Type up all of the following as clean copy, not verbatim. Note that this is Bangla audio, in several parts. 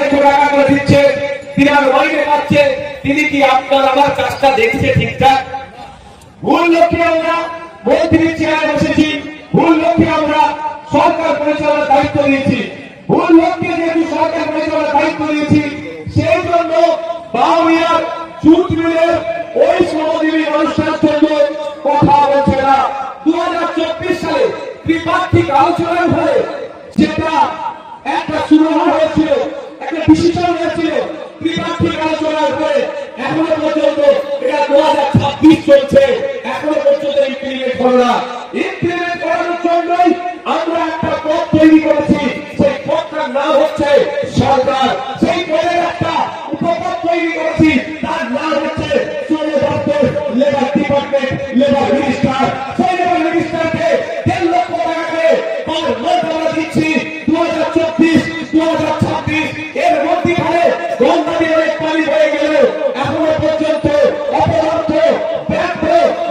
লক্ষ টাকা করে দিচ্ছে, তিনি আর মাইনে পাচ্ছে, তিনি কি আপনার আমার কাজটা দেখছে ঠিকঠাক? ভুল লক্ষ্যে আমরা মন্ত্রীর চেয়ারে বসেছি, ভুল লক্ষ্যে আমরা সরকার পরিচালনার দায়িত্ব নিয়েছি, ভুল লক্ষ্যে যেহেতু সরকার পরিচালনার দায়িত্ব নিয়েছি, সেই জন্য বাউরিয়ার জুট মিলের ওই শ্রমজীবী মানুষের জন্য কথা বলছে না। 2024 সালে ত্রিপাক্ষিক আলোচনার ফলে যেটা একটা শুরু হয়েছিল, একটা ডিসিশন হয়েছিল, ত্রিপাক্ষিক আলোচনার পরে এখনো পর্যন্ত এটা 2026 চলছে, এখনো পর্যন্ত ইমপ্লিমেন্ট হলো না। ইমপ্লিমেন্ট করার জন্যই আমরা একটা পথ তৈরি করেছি, সেই পথটার নাম হচ্ছে সরকার। সেই পথের একটা উপপথ তৈরি করেছি, তার নাম হচ্ছে শ্রম দপ্তর, লেবার ডিপার্টমেন্ট, লেবার মিনিস্টার। সেই লেবার মিনিস্টারকে 1.5 লক্ষ টাকা করে পার মান্থ আমরা দিচ্ছি। 2024-2026 এর মধ্যখানে গঙ্গা দিয়ে অনেক পানি হয়ে গেল, এখনো পর্যন্ত অপরাধ ব্যর্থ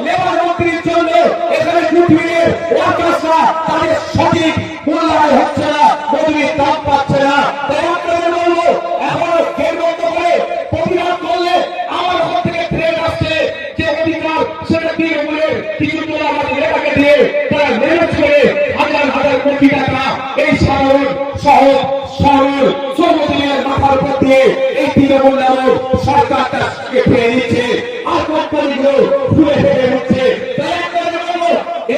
লেবার মন্ত্রীর জন্য এখানে জুটমিলের ওয়ার্কার্সরা তাদের সঠিক মূল্যায়ন হচ্ছে না, মজুরির দাম পাচ্ছে না। তাই আপনাদের বলবো, এখনো গেট বন্ধ করে প্রতিবাদ করলে আমার ওখান থেকে ট্রেন আসছে, যে অধিকার সেটা তৃণমূলের কিছু তোলা আমাদের লেবারকে দিয়ে তারা ম্যানেজ করে হাজার হাজার কোটি টাকা এই সাধারণ সহজ সরল শ্রমজীবীদের মাথার উপর দিয়ে এই তৃণমূল নামক সরকারটাকে ফেলে দিচ্ছে, আর কোম্পানিগুলো খুলে ফেলে দিচ্ছে। তাই আপনাদের বলবো,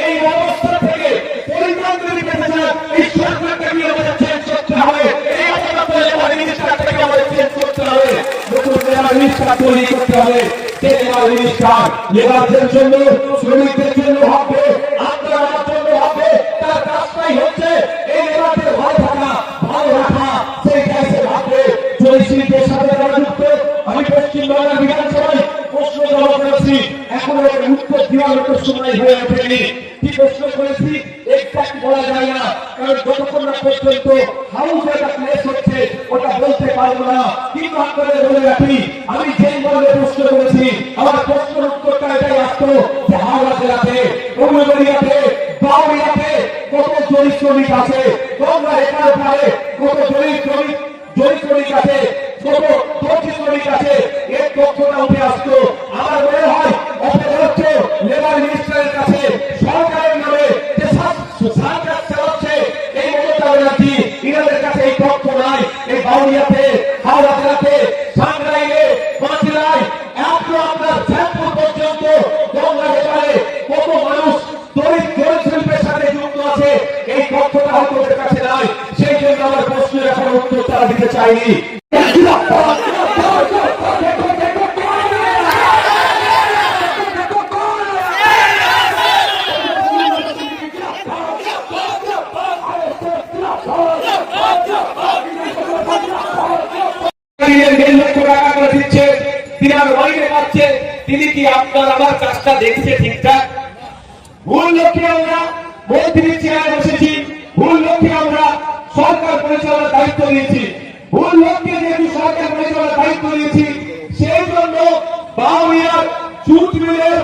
এই অবস্থা থেকে পরিত্রাণ যদি পেতে চান, এই সরকারটাকে আমাদের চেঞ্জ করতে হবে, এই অবস্থা লেবার মিনিস্টারটাকে আমাদের চেঞ্জ করতে হবে, নতুন লেবার মিনিস্টার তৈরি করতে হবে। যে লেবার মিনিস্টার লেবারদের জন্য, শ্রমিকদের জন্য হবে, আপনার আমার জন্য হবে, তার কাজটাই হচ্ছে এই লেবারদের ভালো থাকা, ভালো রাখা। সেই কাজে ভাববে জয়শ্রীদের সাথে যারা যুক্ত, আমি পশ্চিমবাংলার বিধানসভায় প্রশ্ন জমা করেছি, এখনো উত্তর দেওয়ার মতো সময় হয়ে ওঠেনি। কি প্রশ্ন করেছি এক্সাক্ট বলা যায় না, কারণ যতক্ষণ না পর্যন্ত হাউসে একটা প্লেস হচ্ছে ওটা বলতে পারবো না। কিন্তু আপনাদের বলে রাখি, আমি যেই বলে প্রশ্ন করেছি, আমার প্রশ্নের উত্তরটা এটাই আসতো যে হাওড়া জেলাতে, উলুবেড়িয়াতে, বাউরিয়াতে কত জয়ী শ্রমিক আছে, তোমরা এখানে পারে কত জয়ী শ্রমিক আছে, কত দর্জি শ্রমিক আছে, এর তথ্যটা উঠে আসতো। আমার মনে হয় অপেক্ষা হচ্ছে লেবার মিনিস্টারের কাছে, সরকারের নামে যে সরকার চালাচ্ছে এই মমতা ব্যানার্জি, ইনাদের কাছে এই তথ্য নাই। এই বাউরিয়াতে, হাওড়া জেলাতে, সাংগ্রাইলে, পাঁচলায়, আপনার শ্যামপুর পর্যন্ত গঙ্গা লেবারে কত মানুষ দরিদ্র শিল্পের সাথে যুক্ত আছে, এই তথ্যটা হয়তো ওদের কাছে নাই। সেই জন্য আমার প্রশ্নের এখন উত্তর তারা দিতে চাইনি। তিনি কি আপনার আমার কাজটা দেখছে ঠিকঠাক? ভুল লক্ষ্যে আমরা মন্ত্রীর চেয়ারে বসেছি, ভুল লক্ষ্যে আমরা সরকার পরিচালনার দায়িত্ব নিয়েছি, ভুল লক্ষ্যে যেহেতু সরকার পরিচালনার দায়িত্ব নিয়েছি, সেই জন্য বাউরিয়ার জুট মিলের